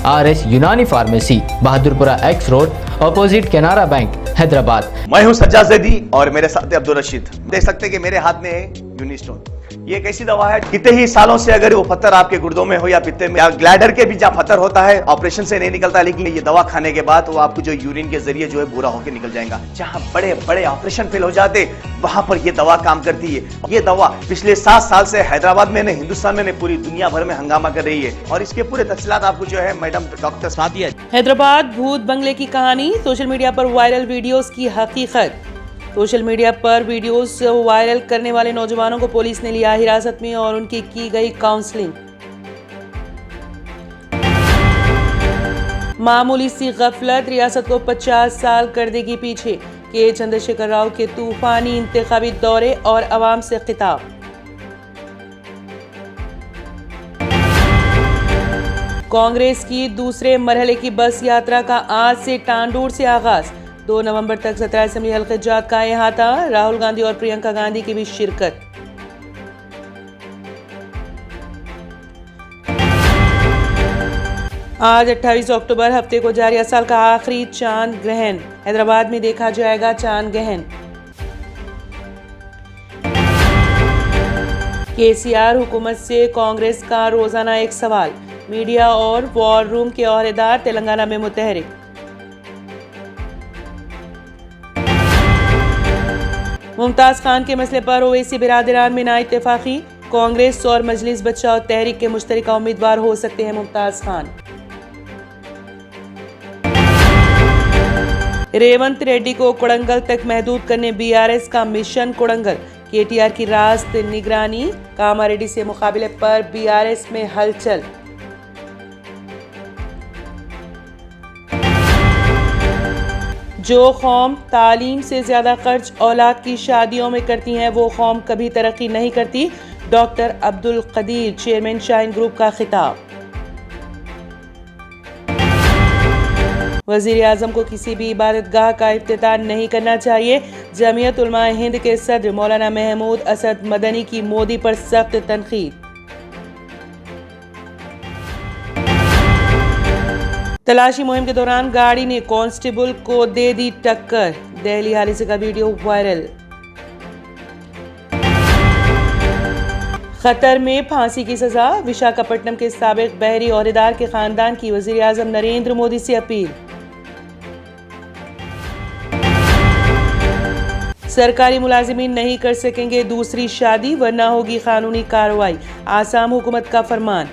RS Unani pharmacy, Bahadurpura X road, opposite Canara bank, Hyderabad. मैं हूं सज्जाद ज़ैदी और मेरे साथ अब्दुल रशीद। देख सकते हैं कि मेरे हाथ में है यूनिस्टोन। ये एक ऐसी दवा है, कितने ही सालों से अगर वो पत्थर आपके गुर्दों में हो या पित्ते में या ग्लैडर के भी जहाँ पत्थर होता है, ऑपरेशन से नहीं निकलता, लेकिन ये दवा खाने के बाद वो आपको जो यूरिन के जरिए जो है पूरा होकर निकल जाएगा। जहाँ बड़े बड़े ऑपरेशन फेल हो जाते, वहां पर ये दवा काम करती है। ये दवा पिछले 7 साल से हैदराबाद में, हिंदुस्तान में, पूरी दुनिया भर में हंगामा कर रही है और इसके पूरे तफसीलात आपको जो है मैडम डॉक्टर सादिया। हैदराबाद भूत बंगले की कहानी, सोशल मीडिया पर वायरल वीडियोस की हकीकत। सोशल मीडिया पर वीडियोस वायरल करने वाले नौजवानों को पुलिस ने लिया हिरासत में और उनकी की गई काउंसलिंग। मामूली सी गफलत रियासत को 50 साल कर देगी पीछे, के चंद्रशेखर राव के तूफानी इंतखाबी दौरे और अवाम से खिताब। कांग्रेस की दूसरे मरहले की बस यात्रा का आज से टांडूर से आगाज, 2 नवंबर तक 17 असेंबली हल्के जात का अहाता। राहुल गांधी और प्रियंका गांधी की भी शिरकत। आज 28 अक्टूबर हफ्ते को जारी साल का आखिरी चांद ग्रहण, हैदराबाद में देखा जाएगा चांद ग्रहण। केसीआर हुकूमत से कांग्रेस का रोजाना एक सवाल, मीडिया और वॉर रूम के ओहदेदार तेलंगाना में मुतहरिक। मुमताज खान के मसले पर ओवैसी बिरादरान में ना इत्तेफाकी, कांग्रेस और मजलिस बचाओ तहरीक के मुश्तरका उम्मीदवार हो सकते हैं मुमताज खान। रेवंत रेड्डी को कोडंगल तक महदूद करने BRS का मिशन कोडंगल, KTR की रास्त निगरानी, कामारेड्डी से मुकाबले पर BRS में हलचल। जो कौम तालीम से ज्यादा खर्च औलाद की शादियों में करती हैं, वो कौम कभी तरक्की नहीं करती, doctor Abdul Qadeer, chairman Shine group का खिताब। वजीर आजम को किसी भी इबादतगाह का इफ्तिताह नहीं करना चाहिए, जमीयत उलमा हिंद के सदर मौलाना महमूद असद मदनी की मोदी पर सख्त तनकीद। तलाशी मुहिम के दौरान गाड़ी ने कांस्टेबल को दे दी टक्कर, दिल्ली हादसे का वीडियो वायरल। खतर में फांसी की सजा, विशाखापट्टनम के साबिक बहरी ओहदेदार के खानदान की वजीर आजम नरेंद्र मोदी से अपील। सरकारी मुलाजिमीन नहीं कर सकेंगे दूसरी शादी वरना होगी कानूनी कार्रवाई, आसाम हुकूमत का फरमान।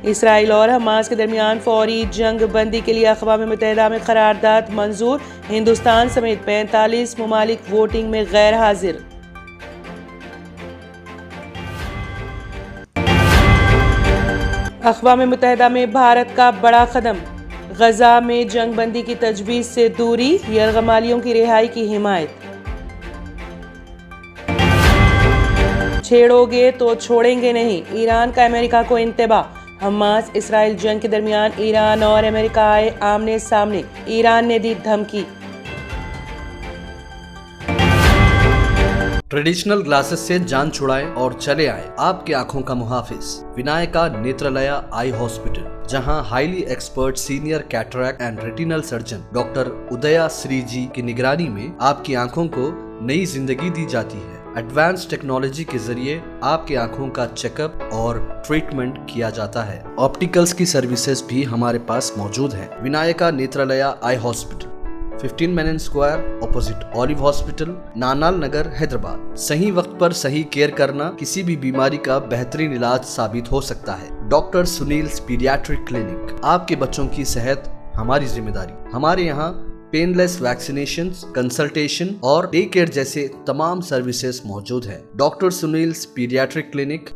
इसराइल और हमास के दरमियान फौरी जंग बंदी के लिए अक़वाम मुत्तहिदा में करारदाद मंजूर, हिंदुस्तान समेत 45 ममालिक वोटिंग में गैर हाजिर। अक़वाम मुत्तहिदा में भारत का बड़ा कदम, गजा में जंग बंदी की तजवीज़ से दूरी, यरगमालियों की रिहाई की हिमायत। छेड़ोगे तो छोड़ेंगे नहीं, ईरान का अमेरिका को इंतबाह। हमास इसराइल जंग के दरमियान ईरान और अमेरिका आए आमने सामने, ईरान ने दी धमकी। ट्रेडिशनल ग्लासेस से जान छुड़ाएं और चले आए आपकी आंखों का मुहाफिज, विनायका नेत्रालया आई हॉस्पिटल, जहां highly expert senior cataract and retinal surgeon doctor उदया श्री जी की निगरानी में आपकी आंखों को नई जिंदगी दी जाती है। एडवांस टेक्नोलॉजी के जरिए आपकी आंखों का चेकअप और ट्रीटमेंट किया जाता है। ऑप्टिकल्स की सर्विसेज भी हमारे पास मौजूद है। Vinayaka Netralaya eye hospital, 15 Menon square, opposite Olive hospital, Nanal Nagar, Hyderabad. सही वक्त पर सही केयर करना किसी भी बीमारी का बेहतरीन इलाज साबित हो सकता है। डॉक्टर सुनील पीडियाट्रिक क्लिनिक, आपके बच्चों की सेहत हमारी जिम्मेदारी। हमारे यहाँ पेनलेस वैक्सीनेशंस, कंसल्टेशन और डे केयर जैसे तमाम सर्विसेज मौजूद है। Doctor Sunil paediatric clinic,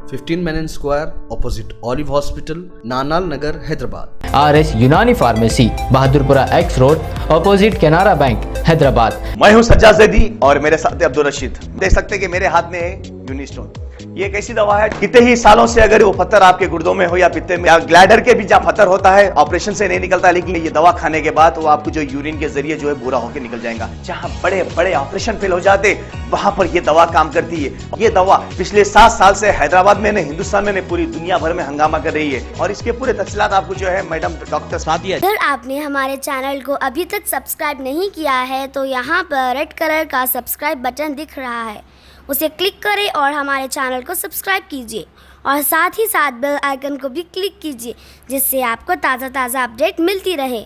15 Menon square, opposite Olive hospital, Nanal Nagar, Hyderabad. RS Unani pharmacy, Bahadurpura X road, opposite Canara bank, Hyderabad. मैं हूं सज्जाद ज़ैदी और मेरे साथ अब्दुल रशीद। देख सकते हैं कि मेरे हाथ में है यूनिस्टोन। ये एक ऐसी दवा है कितने ही सालों से अगर वो पत्थर आपके गुर्दों में हो या पित्ते में या ग्लैडर के भी जहाँ पत्थर होता है ऑपरेशन से नहीं निकलता, लेकिन ये दवा खाने के बाद वो आपको जो यूरिन के जरिए जो है बुरा होकर निकल जाएगा। जहाँ बड़े बड़े ऑपरेशन फेल हो जाते वहां पर ये दवा काम करती है। ये दवा पिछले 7 साल से हैदराबाद में नहीं, हिंदुस्तान में नहीं, पूरी दुनिया भर में हंगामा कर रही है। और इसके पूरे तफसीलात आपको जो है मैडम डॉक्टर सादिया। अगर आपने हमारे चैनल को अभी तक सब्सक्राइब नहीं किया है तो यहाँ पर रेड कलर का सब्सक्राइब बटन दिख रहा है, उसे क्लिक करें और हमारे चैनल को सब्सक्राइब कीजिए और साथ ही साथ बेल आइकन को भी क्लिक कीजिए जिससे आपको ताज़ा अपडेट मिलती रहे।